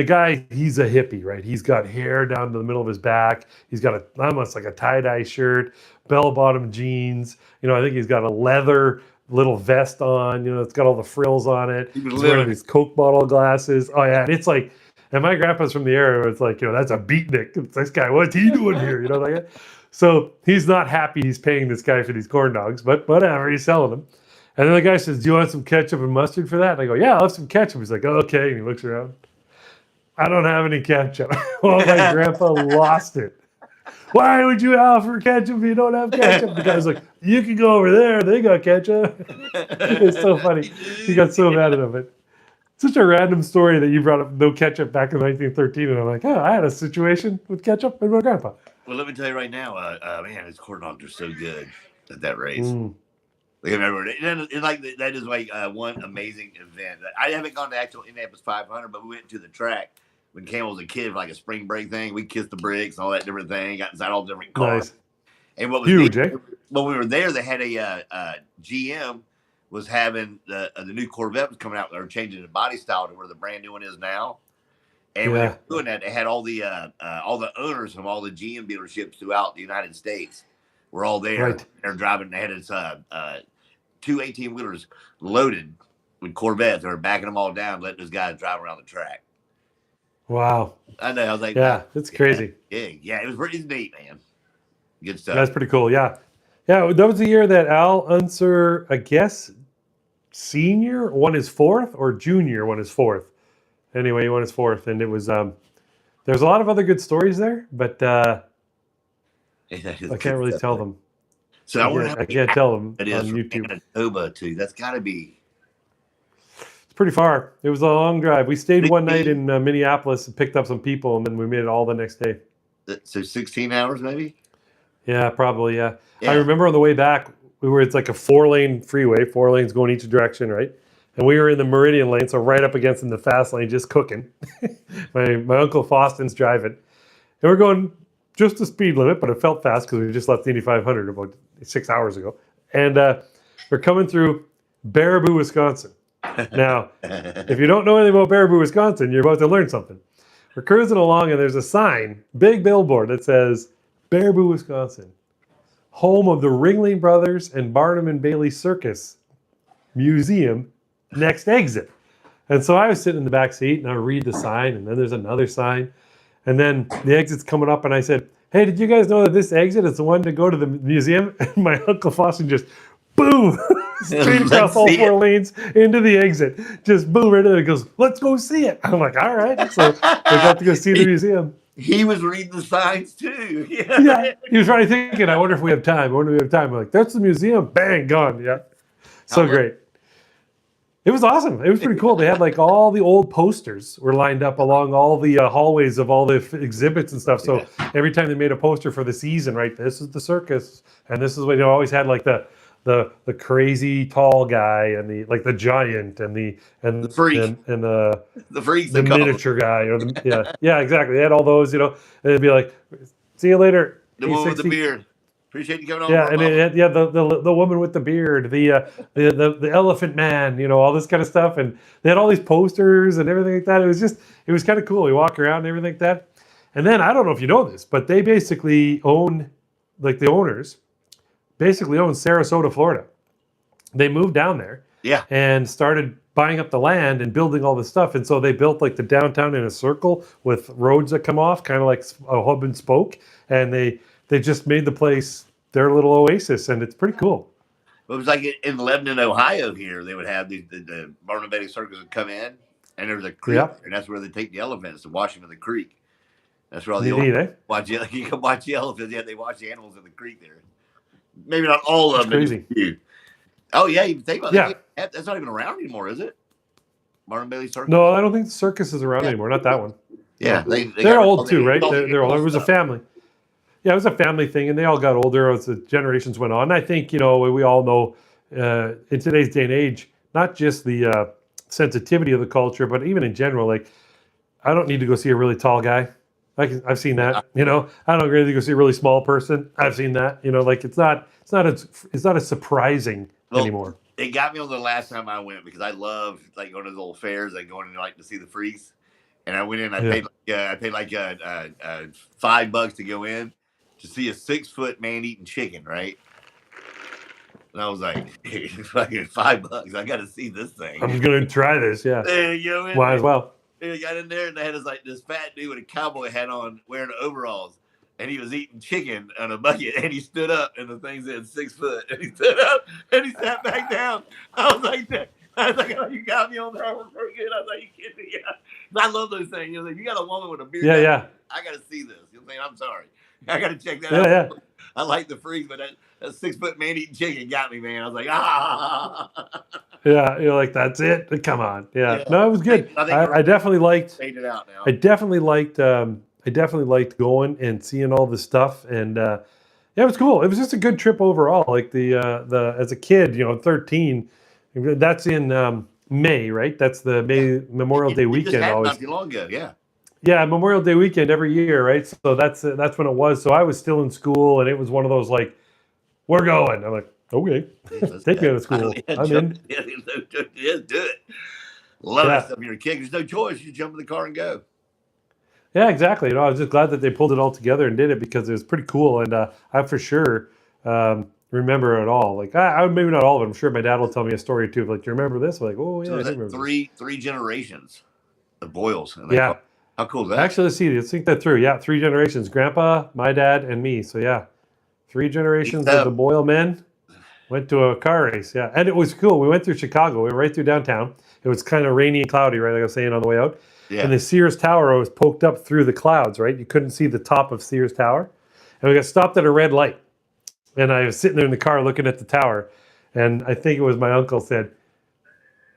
guy, he's a hippie, right? He's got hair down to the middle of his back. He's got almost like a tie-dye shirt, bell-bottom jeans. I think he's got a leather little vest on. It's got all the frills on it. He's wearing these Coke bottle glasses. Oh yeah, and it's like, and my grandpa's from the area where it's like, that's a beatnik. It's this guy, what's he doing here? Like that. So he's not happy he's paying this guy for these corn dogs, but whatever, he's selling them. And then the guy says, do you want some ketchup and mustard for that? And I go, yeah, I'll have some ketchup. He's like, oh, okay. And he looks around. I don't have any ketchup. Well, my grandpa lost it. Why would you offer ketchup if you don't have ketchup? The guy's like, you can go over there. They got ketchup. It's so funny. He got so mad at him. But such a random story that you brought up no ketchup back in 1913. And I'm like, oh, I had a situation with ketchup and my grandpa. Well, let me tell you right now, man, his corn dogs are so good at that race. That is like one amazing event. I haven't gone to actual Indianapolis 500, but we went to the track when Cam was a kid, like a spring break thing. We kissed the bricks, all that different thing. Got inside all the different cars. Nice. And what was huge, when we were there, they had a GM was having the new Corvette was coming out. They were changing the body style to where the brand new one is now. And when they were doing that, they had all the owners from all the GM dealerships throughout the United States were all there. Right. They're driving. They had his 2 18-wheelers loaded with Corvettes. They were backing them all down, letting those guys drive around the track. Wow. I know. I was like, yeah, it's crazy. Yeah, it was pretty neat, man. Good stuff. That's pretty cool. Yeah. Yeah, that was the year that Al Unser, I guess, senior won his fourth or junior won his fourth. Anyway, he won his fourth. And it was, there's a lot of other good stories there, but I can't really tell them. So I can't tell them on YouTube. Manitoba too. That's got to be. It's pretty far. It was a long drive. We stayed one night in Minneapolis and picked up some people, and then we made it all the next day. So 16 hours, maybe. Yeah, probably. Yeah. I remember on the way back, it's like a 4-lane freeway, 4 lanes going each direction, right? And we were in the Meridian lane, so right up against in the fast lane, just cooking. my Uncle Faustin's driving, and we're going just the speed limit, but it felt fast because we just left the Indy 500 about 6 hours ago. And we're coming through Baraboo, Wisconsin. Now, if you don't know anything about Baraboo, Wisconsin, you're about to learn something. We're cruising along, and there's a sign, big billboard that says, Baraboo, Wisconsin, home of the Ringling Brothers and Barnum and Bailey Circus Museum, next exit. And so I was sitting in the back seat, and I read the sign, and then there's another sign. And then the exit's coming up, and I said, hey, did you guys know that this exit is the one to go to the museum? And my Uncle Faustin just, boom, straight across all 4 lanes into the exit. Just boom, right there. He goes, let's go see it. I'm like, all right. So we got to go see the museum. He was reading the signs too. Yeah. He was probably thinking, I wonder if we have time. I'm like, that's the museum. Bang, gone. Yeah. So great. It was awesome. It was pretty cool. They had like all the old posters were lined up along all the hallways of all the exhibits and stuff. So every time they made a poster for the season, right, this is the circus, and this is what always had like the crazy tall guy and the giant and the freak and the freak, the miniature guy or yeah exactly. They had all those, and it'd be like, see you later. The one with the beard. Appreciate you coming on. Yeah, and the woman with the beard, the elephant man, all this kind of stuff, and they had all these posters and everything like that. It was kind of cool. We walk around and everything like that, and then I don't know if you know this, but they basically own, like the owners, basically own Sarasota, Florida. They moved down there, and started buying up the land and building all this stuff, and so they built like the downtown in a circle with roads that come off, kind of like a hub and spoke, and they just made the place their little oasis, and it's pretty cool. It was like in Lebanon, Ohio here, they would have the Barnum and Bailey Circus would come in, and there was a creek, and that's where they take the elephants to wash them in the creek. That's where all the elephants you can watch the elephants. Yeah, they watch the animals in the creek there. Maybe not all of them. Crazy. Oh, yeah, you think about that. That's not even around anymore, is it? Barnum and Bailey Circus? No, I don't think the circus is around anymore. Not that one. Yeah. They're old too, right? They're old. It was a family. Yeah, it was a family thing, and they all got older as the generations went on. I think, we all know in today's day and age, not just the sensitivity of the culture, but even in general, like I don't need to go see a really tall guy. I've seen that. I don't really go see a really small person. I've seen that. Like it's not as surprising anymore. It got me on the last time I went because I love like going to those old fairs, like going to like to see the freaks. And I went in. I paid like $5 to go in to see a 6-foot man eating chicken, right? And I was like, hey, fucking $5. I got to see this thing. I'm gonna try this. Yeah. There you go. Might as well. And I got in there and they had this fat dude with a cowboy hat on, wearing overalls, and he was eating chicken on a bucket. And he stood up, and the thing said 6 foot. And he stood up and he sat back down. I was like, oh, you got me on that one so good. I was like, you kidding me? Yeah. I love those things. You got a woman with a beard. Yeah. I got to see this. You know what I'm saying? I'm sorry. I got to check that out. Yeah. I like the freaks, but that 6 foot man eating chicken got me, man. I was like, ah. Yeah, you're like, that's it. Come on. Yeah. No, it was good. I definitely liked. Fade it out now. I definitely liked going and seeing all the stuff, and yeah, it was cool. It was just a good trip overall. Like the as a kid, 13. That's in May, right? That's the May Memorial Day weekend. Always not too long ago. Yeah. Yeah, Memorial Day weekend every year, right? So that's when it was. So I was still in school, and it was one of those like, we're going. I'm like, okay, take me out of school. I'm in. Yeah, do it. Love that stuff. You're a kid. There's no choice. You jump in the car and go. Yeah, exactly. I was just glad that they pulled it all together and did it because it was pretty cool, and I for sure remember it all. Like I maybe not all of it. I'm sure my dad will tell me a story too. Like, do you remember this? I'm like, oh yeah, so I do remember. Three generations of Boyles. Yeah. How cool is that? Actually, let's think that through. Yeah, 3 generations. Grandpa, my dad, and me. So yeah, 3 generations of the Boyle men went to a car race. Yeah, and it was cool. We went through Chicago. We went right through downtown. It was kind of rainy and cloudy, right? Like I was saying on the way out. Yeah. And the Sears Tower was poked up through the clouds, right? You couldn't see the top of Sears Tower. And we got stopped at a red light. And I was sitting there in the car looking at the tower. And I think it was my uncle said,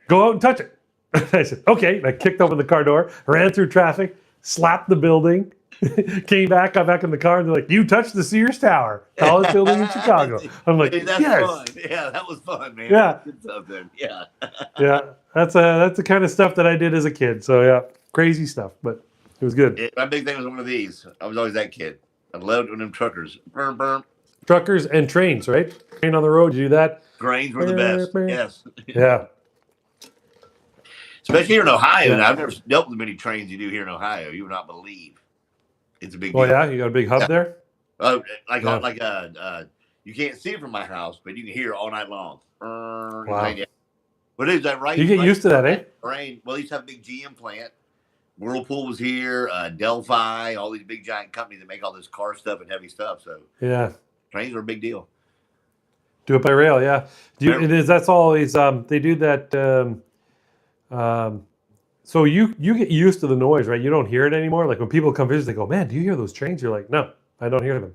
go out and touch it. I said, okay. And I kicked open the car door, ran through traffic, slapped the building, came back, got back in the car, and they're like, you touched the Sears Tower, tallest building in Chicago. I'm like, that's yes. Fun. Yeah, that was fun, man. Yeah. Good stuff then. Yeah. Yeah. That's the kind of stuff that I did as a kid. So yeah, crazy stuff, but it was good. My big thing was one of these. I was always that kid. I loved one of them truckers. Burn, burn. Truckers and trains, right? Train on the road, you do that? Trains were the best. Yes. Yeah. Especially here in Ohio. Yeah. I've never dealt with many trains you do here in Ohio. You would not believe. It's a big deal. Oh, yeah? You got a big hub there? Oh, you can't see it from my house, but you can hear it all night long. Wow. But is that right? You get used to that, eh? Train. Well, they used to have a big GM plant. Whirlpool was here, Delphi, all these big giant companies that make all this car stuff and heavy stuff. So yeah, trains are a big deal. Do it by rail, yeah. That's always they do that. So you get used to the noise, right? You don't hear it anymore. Like when people come visit, they go, "Man, do you hear those trains?" You're like, "No, I don't hear them."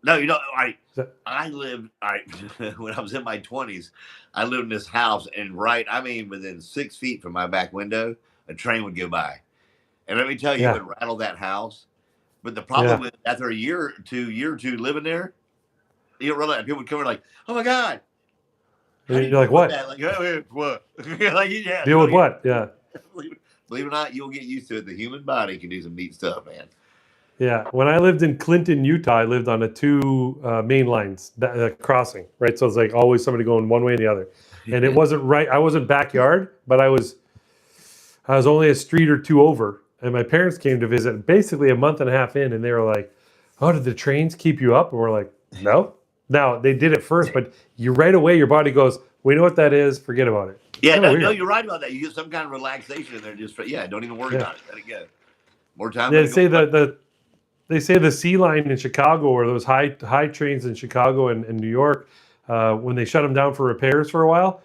No, you know, I lived when I was in my 20s. I lived in this house, and within 6 feet from my back window, a train would go by. And let me tell you, it would rattle that house. But the problem with after a year or two living there, you don't realize people would come in like, "Oh my God!" You're like, "What?" Like, oh, what? Like, yeah, deal with what? Yeah. Believe it or not, you'll get used to it. The human body can do some neat stuff, man. Yeah. When I lived in Clinton, Utah, I lived on 2 main lines crossing, right? So it's like always somebody going one way or the other. And it wasn't right. I wasn't backyard, but I was only a street or 2 over. And my parents came to visit basically a month and a half in, and they were like, "Oh, did the trains keep you up?" And we're like, "No." Now, they did it first, but right away, your body goes, "We know what that is. Forget about it." Yeah, no, you're right about that. You get some kind of relaxation in there. Don't even worry about it. Let it go. More time. They say the C line in Chicago, or those high trains in Chicago and New York, when they shut them down for repairs for a while,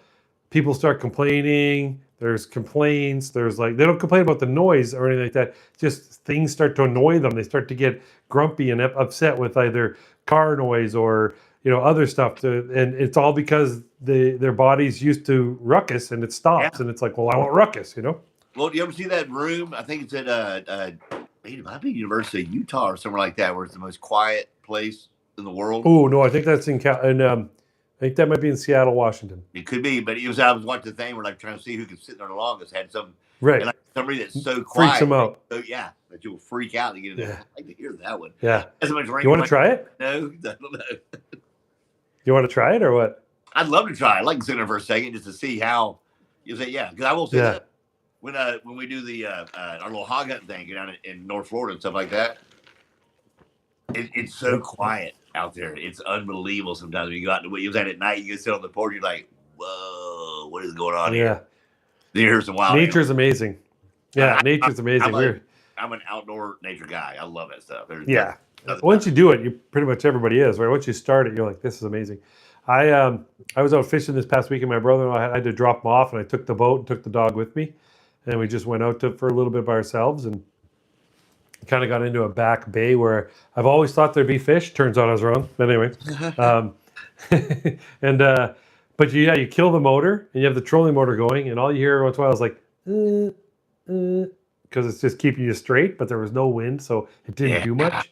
people start complaining. There's complaints. There's they don't complain about the noise or anything like that. Just things start to annoy them. They start to get grumpy and upset with either car noise or other stuff. And it's all because their body's used to ruckus, and it stops. And it's like, well, I want ruckus, Well, do you ever see that room? I think it's at it might be University of Utah or somewhere like that, where it's the most quiet place in the world. Oh no, I think that's I think that might be in Seattle, Washington. It could be, but I was watching the thing where trying to see who could sit there the longest. Had some right. And somebody that's so quiet. Freaks them out. So, yeah, that you'll freak out to get in there. Yeah. I'd like to hear that one. Yeah. As much You want to try it? No, I don't know. You want to try it or what? I'd love to try. I'd like to sit there for a second just to see how you say, yeah, because I will say that when we do the our little hog hunting thing down in North Florida and stuff like that, it's so quiet out there. It's unbelievable sometimes when you go out and you was at night, you can sit on the porch, you're like, whoa, what is going on here? You hear some wild nature's amazing. Yeah, nature's amazing. I'm an outdoor nature guy. I love that stuff. Once you do it, pretty much everybody is, right? Once you start it, you're like, this is amazing. I was out fishing this past weekend. My brother-in-law, I had to drop him off, and I took the boat and took the dog with me. And we just went out for a little bit by ourselves and kind of got into a back bay where I've always thought there'd be fish. Turns out I was wrong. But anyway. But you kill the motor, and you have the trolling motor going, and all you hear once in a while is like, because it's just keeping you straight, but there was no wind, so it didn't do much.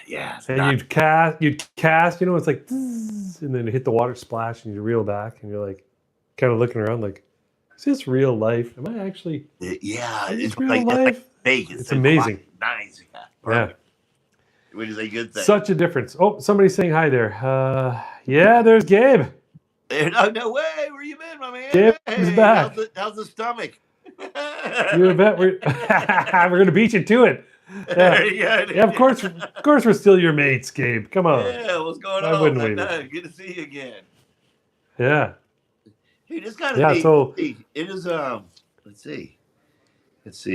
Yeah. And you'd cast, it's like, and then you hit the water splash, and you reel back, and you're like, kind of looking around like, is this real life? Am I actually? Yeah, it's real life. It's amazing. Nice. Yeah. Which is a good thing. Such a difference. Oh, somebody's saying hi there. Yeah, there's Gabe. No way. Where you been, my man? Gabe's back. How's the stomach? You bet. We're gonna beat you to it. Yeah, of course we're still your mates, Gabe. Come on. Yeah, what's going on? Wouldn't we? Good to see you again. Yeah. Hey, this kind of so it is let's see. It's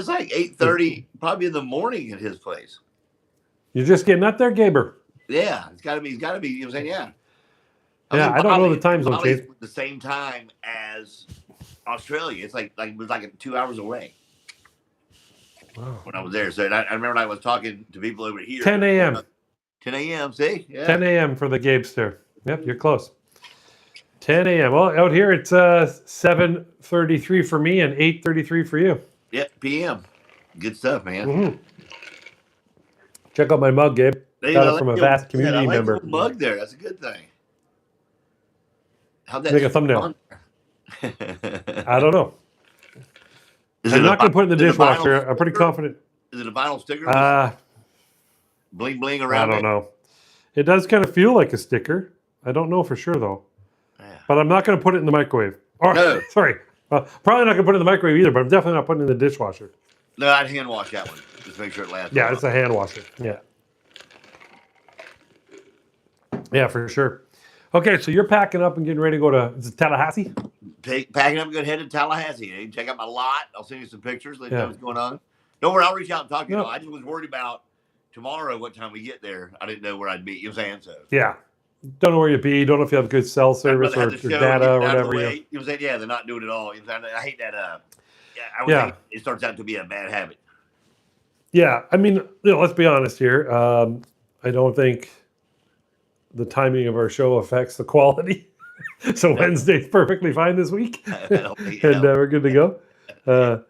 like 8:30, probably in the morning at his place. You're just getting up there, Gaber? Yeah, he's gotta be, you know what I'm saying? Yeah. Yeah, I don't know the time zone change. The same time as Australia. It's like 2 hours away. Wow. When I was there. So I remember I was talking to people over here. 10 a.m. 10 a.m. See? Yeah. 10 a.m. for the Gabester. Yep, you're close. 10 a.m. Well, out here it's 7:33 for me and 8:33 for you. Yep, p.m. Good stuff, man. Mm-hmm. Check out my mug, Gabe. Got it from a vast community member. Mug there. That's a good thing. How'd that make a thumbnail? I don't know. I'm not going to put it in the dishwasher. I'm pretty confident. Is it a vinyl sticker? Bling bling around. I don't know. It does kind of feel like a sticker. I don't know for sure though. Yeah. But I'm not going to put it in the microwave. No. Sorry. Probably not going to put it in the microwave either, but I'm definitely not putting it in the dishwasher. No, I'd hand wash that one. Just make sure it lasts. Yeah, it's a hand washer. Yeah. Yeah, for sure. Okay, so you're packing up and getting ready to go to Tallahassee? Packing up and going to head to Tallahassee. Check out my lot. I'll send you some pictures. Let you know what's going on. Don't worry, I'll reach out and talk to you. I just was worried about tomorrow, what time we get there. I didn't know where I'd be. You know what I'm saying? So. Yeah. Don't know where you'd be. Don't know if you have good cell service or data or whatever. You know what I'm saying? Yeah, they're not doing it all. You know, I hate that. I would think it starts out to be a bad habit. Yeah. I mean, let's be honest here. I don't think the timing of our show affects the quality. So Wednesday's perfectly fine this week. And we're good to go.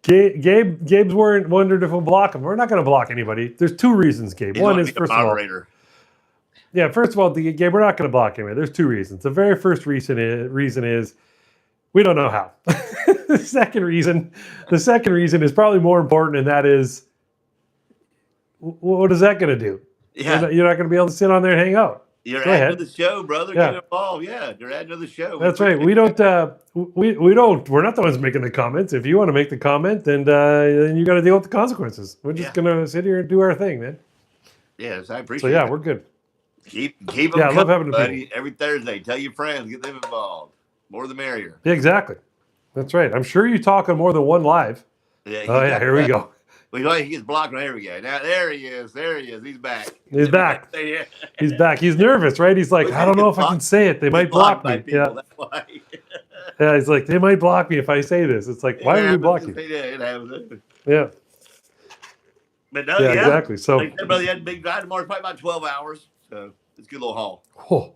Gabe's wondered if we'll block him. We're not going to block anybody. There's two reasons, Gabe. One is, first of all, Gabe, we're not going to block anybody. There's two reasons. The very first reason is we don't know how. The second reason is probably more important, and that is, what is that going to do? Yeah. You're not going to be able to sit on there and hang out. You're adding to the show, brother. Get involved. Yeah, you're adding to the show. That's right. We don't. We're not the ones making the comments. If you want to make the comment, then you got to deal with the consequences. We're just gonna sit here and do our thing, man. Yes, I appreciate. So we're good. Keep them coming, I love having buddy. Every Thursday, tell your friends, get them involved. More the merrier. Yeah, exactly. That's right. I'm sure you talk on more than one live. Yeah. Here we go. Well, he gets blocked. There we go. Now there he is. He's back. He's back. He's back. He's nervous, right? He's like, I don't know if I can say it. They might block me. Yeah. That's why. Yeah. He's like, they might block me if I say this. It's like, why would we block you? Yeah, it happens. Yeah. But no, exactly. So, like that, brother, you had a big drive tomorrow. Probably about 12 hours. So it's a good little haul. Oh.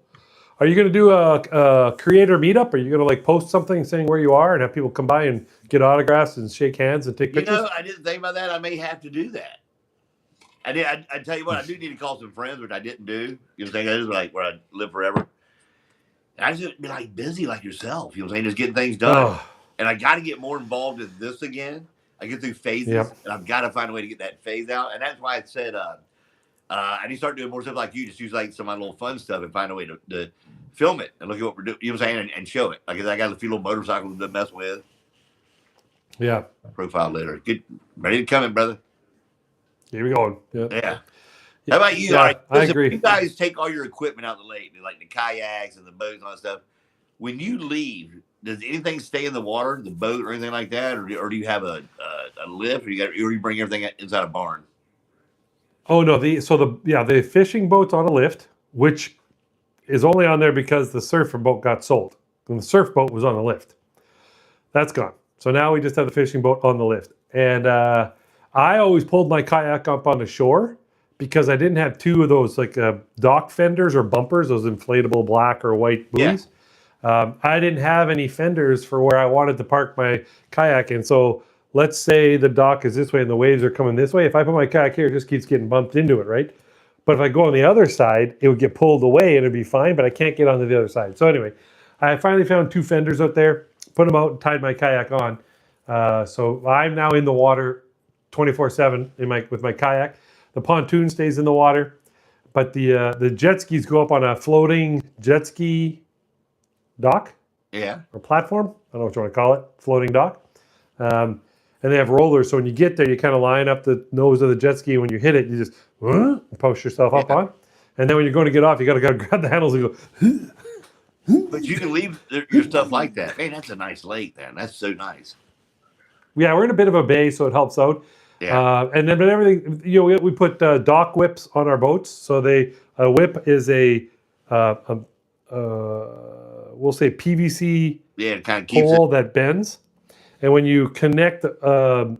Are you going to do a creator meetup? Are you going to post something saying where you are and have people come by and get autographs and shake hands and take pictures? I didn't think about that. I may have to do that. I tell you what, I do need to call some friends, which I didn't do. You know what I'm saying? That is where I live forever. I just be like busy like yourself. You know what I'm saying? Just getting things done. Oh, And I got to get more involved in this again. I get through phases, yep. and I've got to find a way to get that phase out. And that's why I said I need to start doing more stuff like you. Just use like some of my little fun stuff and find a way to film it and look at what we're doing. You know what I'm saying? And show it. Like I got a few little motorcycles to mess with. Yeah. Profile later. Get ready to come in, brother. Here we go. Yeah. How about you? Yeah, All right, listen, I agree. you guys take all your equipment out of the lake, like the kayaks and the boats and all that stuff. When you leave, does anything stay in the water, the boat or anything like that, or do you have a lift, or you bring everything inside a barn? Oh no, the fishing boat's on a lift, which is only on there because the surfer boat got sold. And the surf boat was on the lift. That's gone. So now we just have the fishing boat on the lift. And I always pulled my kayak up on the shore because I didn't have two of those like dock fenders or bumpers, those inflatable black or white buoys. I didn't have any fenders for where I wanted to park my kayak. And so let's say the dock is this way and the waves are coming this way. If I put my kayak here, it just keeps getting bumped into it, right? But if I go on the other side, it would get pulled away and it'd be fine, but I can't get onto the other side. So anyway, I finally found two fenders out there, put them out and tied my kayak on. So I'm now in the water 24/7 with my kayak. The pontoon stays in the water, but the jet skis go up on a floating jet ski dock. Yeah. Or platform. I don't know what you want to call it. Floating dock. And they have rollers. So when you get there, you kind of line up the nose of the jet ski. When you hit it, you just post yourself up on. And then when you're going to get off, you got to grab the handles and go. But you can leave your stuff like that. Man, that's a nice lake, man. That's so nice. Yeah, we're in a bit of a bay, so it helps out. Yeah. And then, but everything, we put dock whips on our boats. So a whip is we'll say PVC It kind of keeps pole that bends. And when you connect the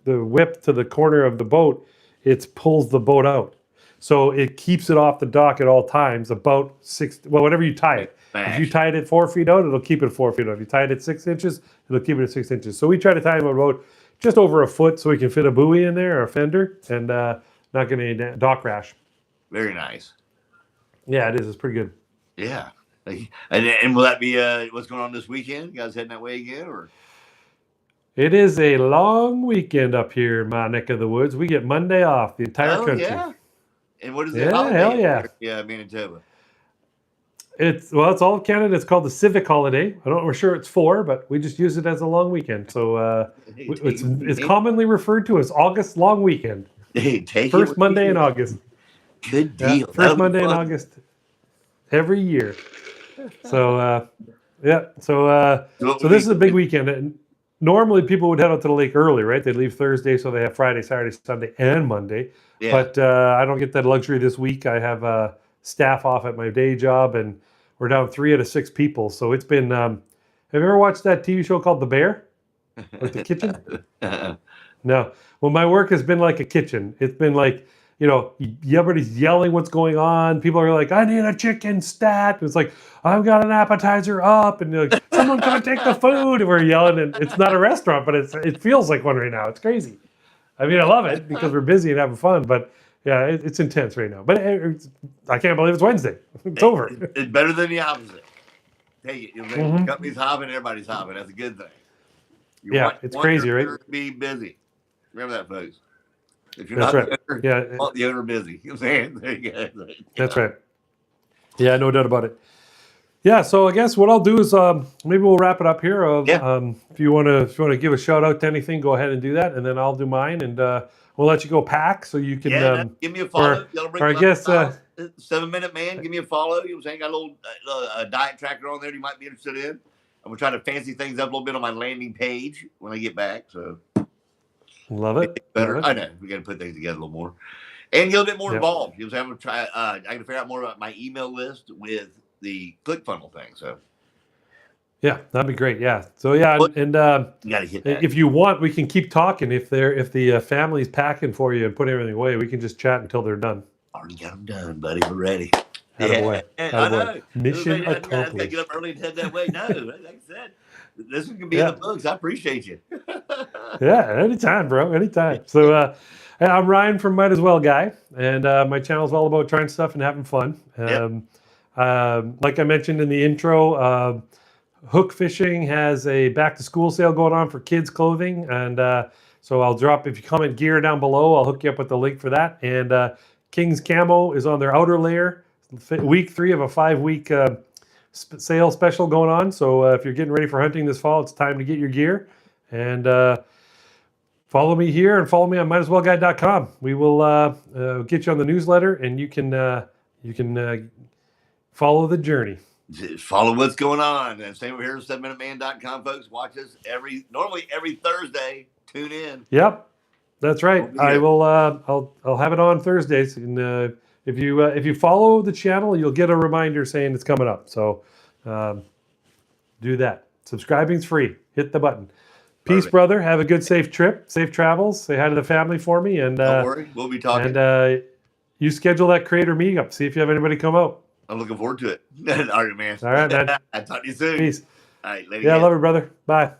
whip to the corner of the boat, it pulls the boat out. So it keeps it off the dock at all times, about whatever you tie it. Smash. If you tie it at 4 feet out, it'll keep it 4 feet out. If you tie it at 6 inches, it'll keep it at 6 inches. So we try to tie them about just over a foot so we can fit a buoy in there or a fender and not get any dock rash. Very nice. Yeah, it is. It's pretty good. Yeah. And will that be what's going on this weekend? You guys heading that way again, or? It is a long weekend up here in my neck of the woods. We get Monday off, the entire country. Yeah. And what is it? Yeah, hell yeah. Yeah, Manitoba. It's all of Canada. It's called the Civic Holiday. We're sure it's for, but we just use it as a long weekend. So it's commonly referred to as August long weekend. First Monday in August. Good deal. Yeah, first Monday in August every year. So so this is a big weekend. And normally people would head out to the lake early, right? They'd leave Thursday, so they have Friday, Saturday, Sunday, and Monday. Yeah. But I don't get that luxury this week. I have staff off at my day job, and we're down 3 out of 6 people. So it's been. Have you ever watched that TV show called The Bear? Like the kitchen? No. Well, my work has been like a kitchen. It's been like, everybody's yelling what's going on. People are like, I need a chicken stat. It's like, I've got an appetizer up. And like, someone come and take the food. And we're yelling. And it's not a restaurant, but it feels like one right now. It's crazy. I mean, I love it because we're busy and having fun. But yeah, it's intense right now. But I can't believe it's Wednesday. It's over. It's better than the opposite. Take it. The company's hopping, everybody's hopping. That's a good thing. It's crazy, right? Be busy. Remember that, folks. If you're That's not right. the owner, Yeah, want the owner busy. You know what I'm saying? There you go. That's right. Yeah, no doubt about it. Yeah, so I guess what I'll do is maybe we'll wrap it up here. If you want to give a shout out to anything, go ahead and do that, and then I'll do mine, and we'll let you go pack so you can. Give me a follow. Or I guess 7-minute man. Give me a follow. You know what I'm saying? Got a little diet tracker on there you might be interested in. I'm gonna try to fancy things up a little bit on my landing page when I get back. So. Love it. Better. Love it. I know. We got to put things together a little more and get a little bit more involved. You know, I'm going to try. I got to figure out more about my email list with the ClickFunnels thing. So, yeah, that'd be great. Yeah. So yeah, and you got to hit that. If you want, we can keep talking. If the family's packing for you and putting everything away, we can just chat until they're done. Already got them done, buddy. We're ready. Attaboy. I know. Mission accomplished. I got to get up early and head that way. No, like I said, this is going to be in the books. I appreciate you. Yeah, anytime, bro. Anytime. So I'm Ryan from Might As Well Guy, and my channel is all about trying stuff and having fun. Like I mentioned in the intro, Hook Fishing has a back to school sale going on for kids clothing. And so I'll drop, if you comment gear down below, I'll hook you up with the link for that. And King's Camo is on their outer layer. Week 3 of a 5-week sale special going on. So if you're getting ready for hunting this fall, it's time to get your gear. And follow me here and follow me on mightaswellguide.com. We will get you on the newsletter, and you can follow the journey. Just follow what's going on. And same over here at 7minuteman.com, folks. Watch us normally every Thursday. Tune in. Yep, that's right. I will. I'll have it on Thursdays, and if you follow the channel, you'll get a reminder saying it's coming up. So do that. Subscribing's free. Hit the button. Peace, Perfect. brother. Have a good, safe trip. Safe travels. Say hi to the family for me. And don't worry, we'll be talking. And you schedule that creator meetup. See if you have anybody come out. I'm looking forward to it. All right, man. All right, man. I'll talk to you soon. Peace. All right, later. Yeah, I love it, brother. Bye.